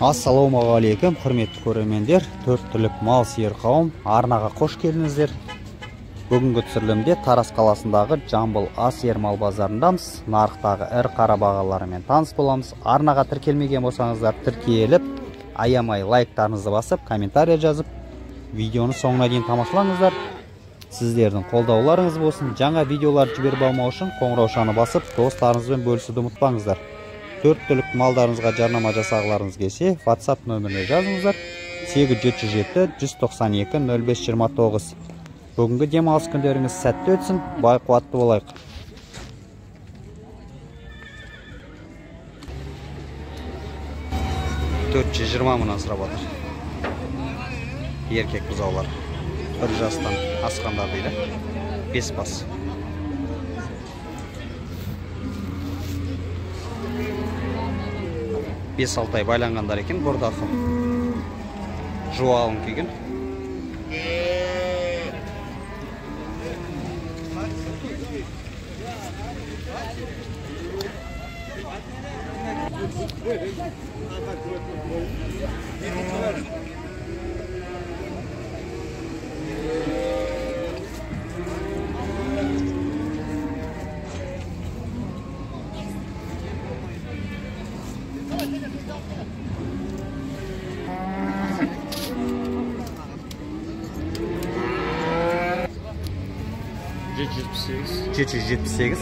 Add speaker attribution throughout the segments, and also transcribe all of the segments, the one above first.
Speaker 1: Ассалаумағалейкум, құрметті көрермендер, төрт түлік мал сиыр қауым, арнаға қош келдіңіздер. Бүгінгі түсірілімде Тараз қаласындағы Жамбыл ас-сиыр мал базарындамыз. Нарықтағы ірі қара бағаларымен таныс боламыз. Арнаға тіркелмеген болсаңыздар, тіркеліп, аямай лайктарыңызды басып, комментария жазып, видеоны соңына дейін тамашалаңыздар. Сіздердің қолдауларыңыз болсын. Жаңа видеолар жіберіп алмау үшін қоңыраушаны басып, достарыңызбен бөлісуді ұмытпаңыздар. Төрт түлік малдарыңызға жарнама жасағыларыңыз келсе, WhatsApp нөміріне жазыңыздар. 87-192-0529. Бүгінгі демалыс күндеріңіз сәтті өтсін, бай қуатты болайық. $420 сұрап отыр. Еркек бұзаулар. 1 жастан асқандар дейді. 5 бас. Бес алтай байланғандар екен, бордақы жуалын күйген. $778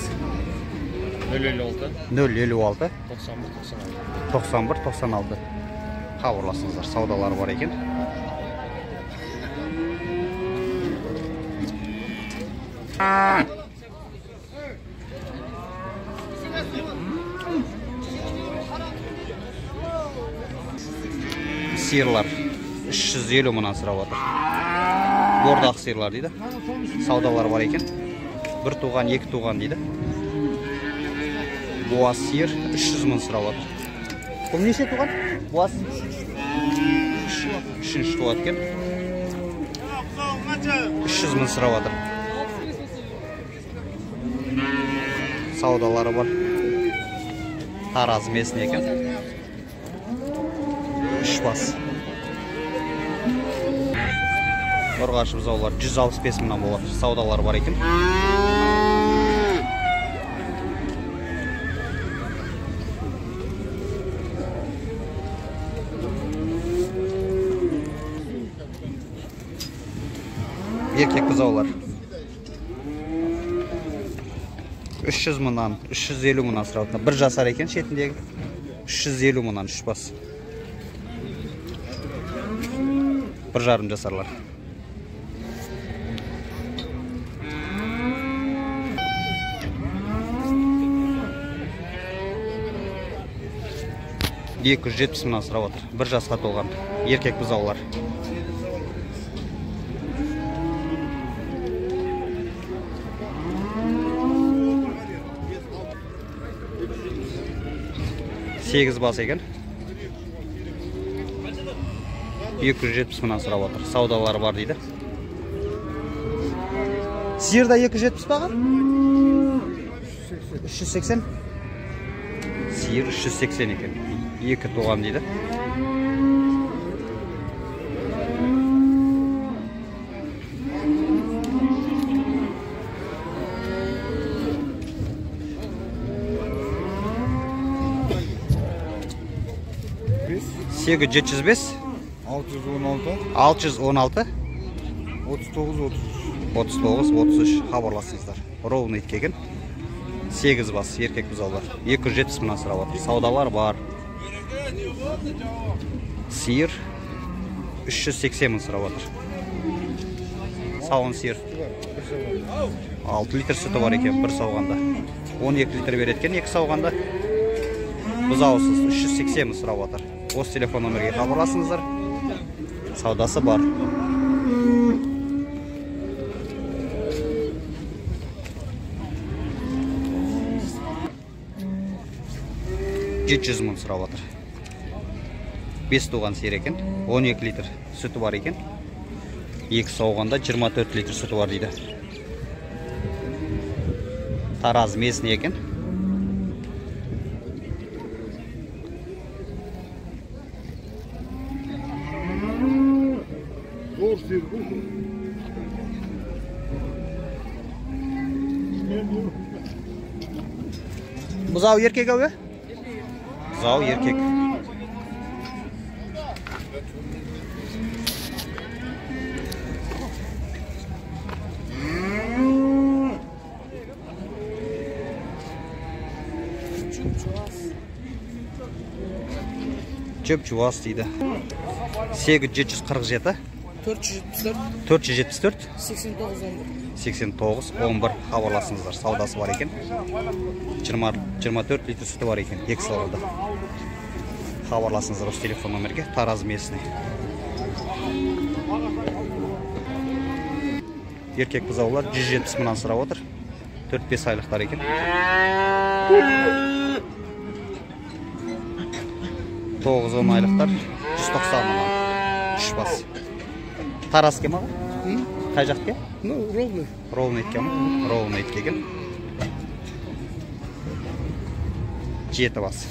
Speaker 1: 056 91-96 хабарласыңыздар, саудалары бар екен. Сиырлар 350 мыңнан сұрап отыр. Бордақ сиырлар дейді. Саудалар бар екен. 1 туған, 2 туған дейді. Буаз сиыр 300 мың сұрап отыр. Бұл неше туған? Буаз 3-ші туған екен. 300 мың сұрап отыр. Саудалары бар. Тараз месіне екен. 3 бас. Ұрғашы бұзаулар 165 мыңнан болады. Саудалары бар екен. Еркек бұзаулар 300 мыңнан 350 мыңнан сұрап. 1 жасар екен шетіндегі. 350 мыңнан 3 бас. 1,5 жасарлар. $270 мыңнан сұрап отыр. 1 жасқа толған еркек бұзаулар. Сегіз бас екен. 270 мыңнан сұрап отыр. Саудалары бар дейді. Сиырда 270 баға? 380. Сиыр 380 екен. 2 туған дейді. Сегі 705 616 39-33 хабарласыңыздар. Ровный екен. 8 бас еркек бұзаулар. 270 мыңнан сұрап отыр. Саудалар бар. Сиыр 380 мың сұрап отыр. Сауын сиыр 6 литр сүті бар екен бір сауғанда. 12 литр береткен 2 сауғанда. Бұзаусыз 380 мың сұрап отыр. Осы телефон номерге хабарласыңыздар. Саудасы бар. $700 мың сұрап отыр. 5 туған сиыр екен. 12 литр сүті бар екен. 2 сауғанда 24 литр сүті бар дейді. Тараз месіне екен. Бұзау еркек әуе? Бұзау еркек. Чөп жуас дейді. 8747 474 89 11 хабарласыңыздар. Саудасы бар екен. 24 литр сүті бар екен. 2 салонда. Хабарласыңыздар осы телефон номерге. Тараз местный. Еркек бұзаулар 170 мыңнан сұрап отыр. 4-5 айлықтар екен. 9-10 айлықтар 190 мыңнан. 3 бас. Тарас ке ма? Қай жақке?
Speaker 2: Ровный.
Speaker 1: Ровный етке ма? Ровный етке екен. 7 бас.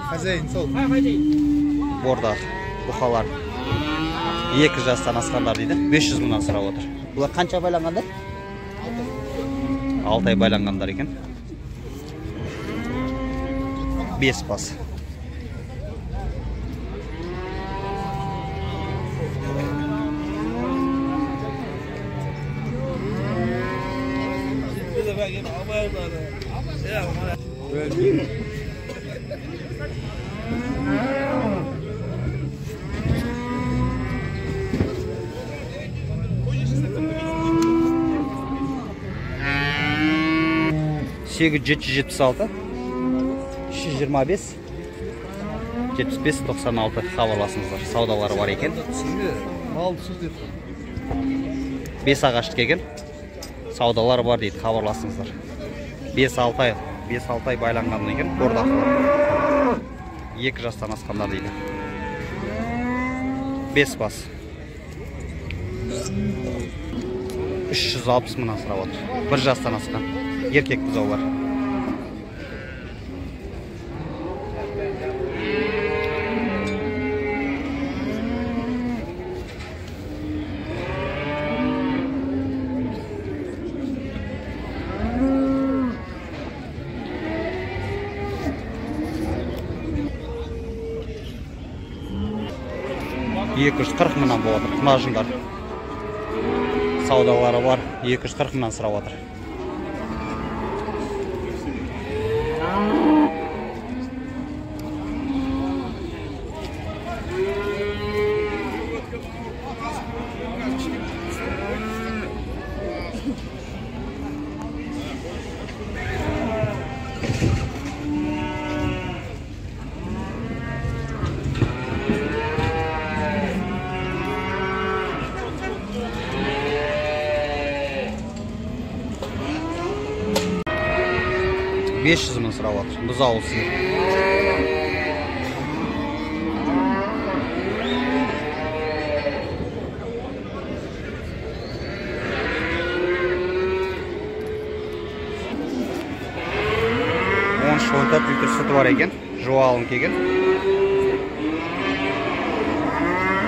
Speaker 2: Хозяин сол.
Speaker 1: Борда бұқалар 2 жастан асқандар дейді. 500 мыңнан сұрап отыр. Бұлар қанша байланғандар? 6 ай байланғандар екен. 5 бас. Сегіз 776 325 75 96 хабарласыңыздар. Саудалары бар екен. 5 ағашты келген. Саудалары бар дейді, хабарласыңыздар. 5-6 ай байланған екен. Бордақылар 2 жастан асқандар дейді. 5 бас. 360 мыңнан сұрап отыр. 1 жастан асқан. Еркек бұзаулар. $240 мыңнан болып отыр. Мажындар. Саудалары бар. 240 мыңнан сұрап отыр. $500 мың сұрап отыр. Бұзау сиыр. Литр сүті бар екен. Жуалын келген.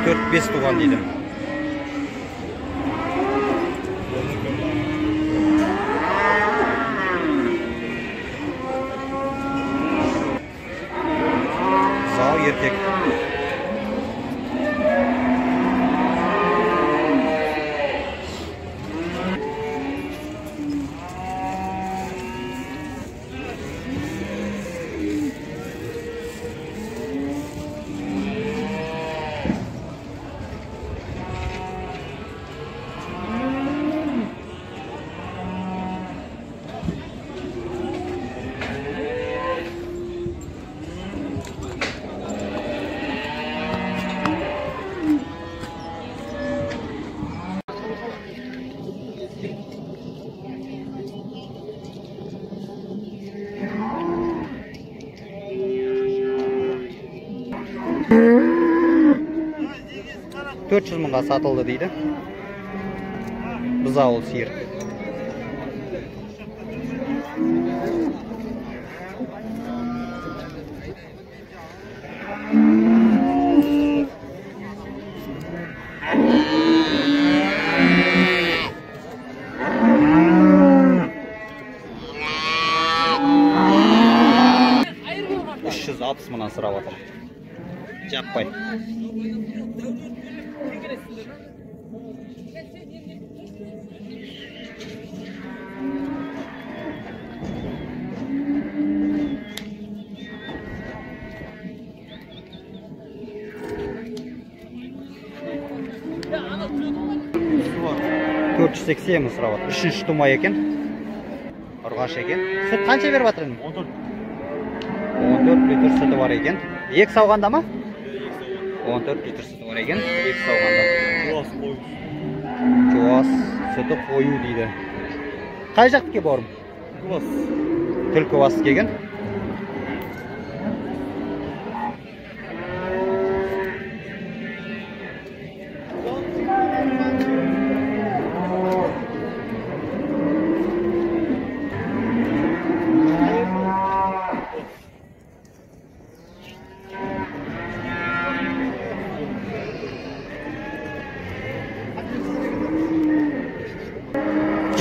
Speaker 1: 4-5 туған дейді. Еркек. $400 мыңға сатылды дейді. Бұзау сиыр. сұрап отыр. Жаппай. Төрт жүз сексен сұрап отыр. Үшінші тума екен. Ұрғаш екен. Сүт қанша беріп жатыр? 14 литр сүті бар екен. Екі сауғанда ма? 14 литр сүті бар екен. Екі сауғанда. Жуас сүті қою дейді. Қай жақтыке барым? Түлкі басы кеген.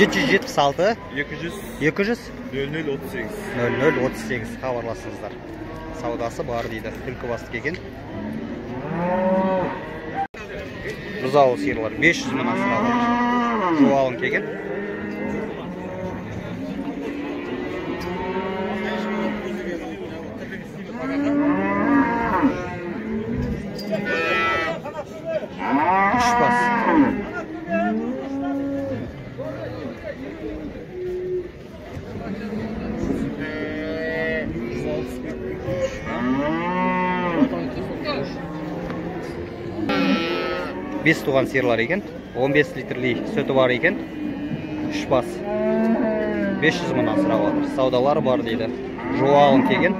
Speaker 1: Жеті жүз жетпіс алты 200 0038 хабарласыңыздар. Саудасы бар дейді. Түлкі басты кеген. Бұзауы сиырлар 500 мыңнан сұралады. Жуалын кеген. Үш бас. Бес туған сиырлар екен. 15 литрлі сөті бар екен. Үш бас. 500 мыңнан сұрап отыр. Саудалары бар дейді. Жуалын кеген.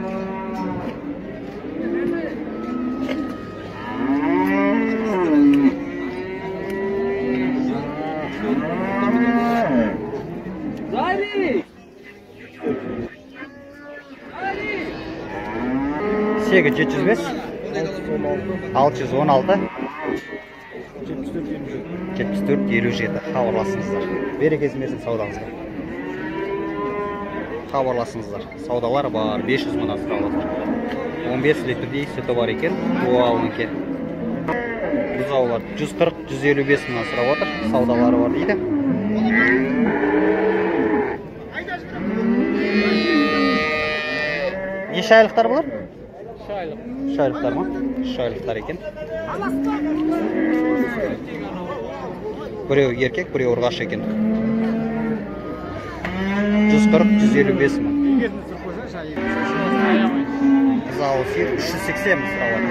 Speaker 1: Сегі 705 616 74-57 хабарласыңыздар. Берекесі мерсін саудаңызға. Хабарласыңыздар. Саудалар бар 500 мыңнан сұрап отыр. 15 литрдей сүті бар екен. Жуалын екен. Бұзаулар 140-155 мыңнан сұрап отыр. Саудалары бар дейді. Неше айлықтар бұлар? Шайлықтар ма? Шайлықтар екен. Біреу еркек, біреу ұрғаш екен. 140-155 мың. Бұзауы сиыр 380 мың сұрап.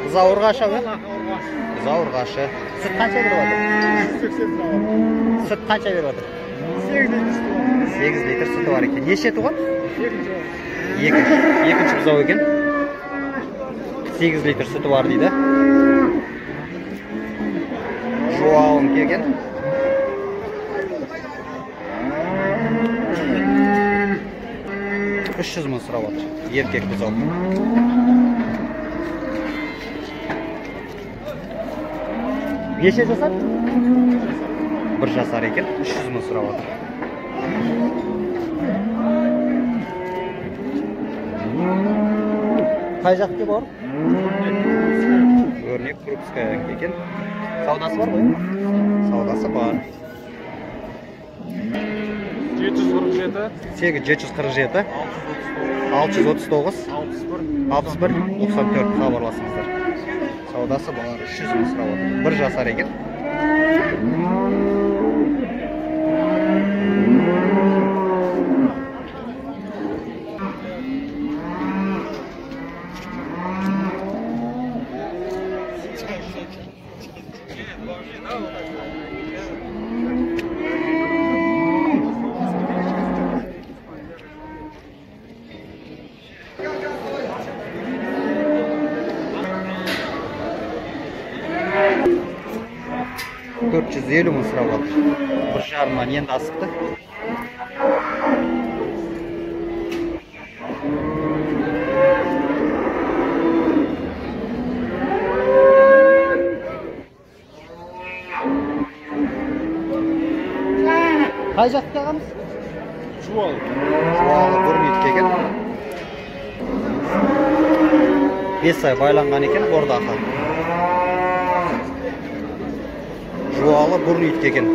Speaker 1: Бұзау ұрғашы ау? Бұзау ұрғашы. Сүт қанша беріп отыр? Сүт қанша беріп отыр? 8 литр сүті бар екен. Неше туған? Екінші бұзау екен. 8 литр сүті бар дейді. Жуалын келген. $300 мың сұрап отыр. Еркек бұзау. Неше жасар? 1 жасар екен. $300 мың сұрап отыр. Қай жақты бар? Өрнек Крупская екен. Саудасы бар ғой? Саудасы бар. 747 747 639 61 94 хабарласыңыздар. Саудасы бар. 300 мың сұрап отыр. 1 жасар екен. $450 мың сұрап отыр. 1,5-нан енді асыпты. Қай жақты ағамыз? Жуалы. Жуалы 1 метр келген. 5 ай байланған екен бордақы. Жуалы бурын итке екен.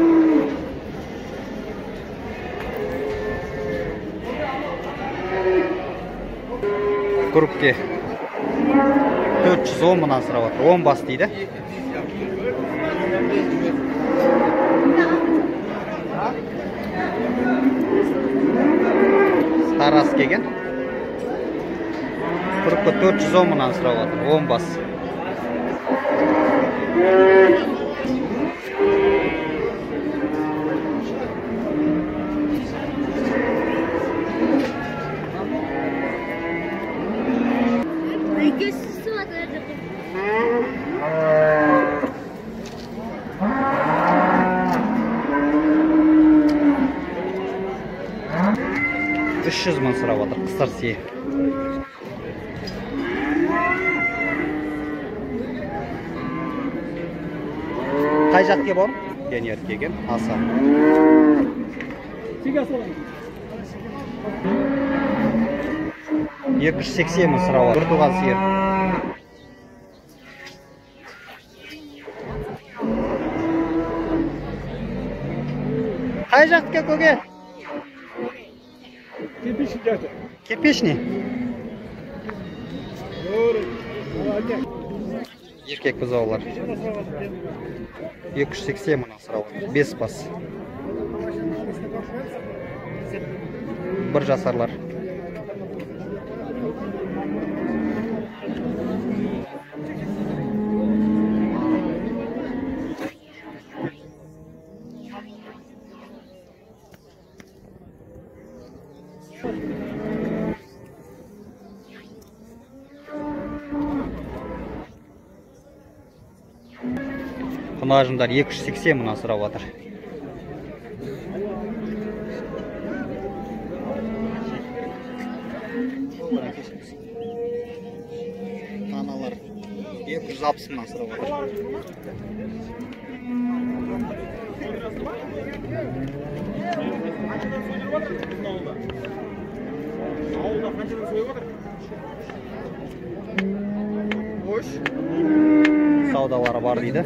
Speaker 1: Группке 410 мыңнан сұрап отыр. 10 бас дейді. Тарас келген. Группка 410 мыңнан сұрап отыр. 10 бас. $300 мың сұрап отыр. Қысыр сие. Қай жақке бар? Кенер кеген, аса. 280 мың сұрап отыр. Біртуған сиыр. Қай жақке көге? Кепешний. Еркек бұзаулар. 280 мыңнан сұрап отыр. 5 бас. Бір жасарлар. Құнажындар 280 мыңнан сұрап отыр. Таналар 260 мыңнан сұрап отыр. Саудалары бар дейді.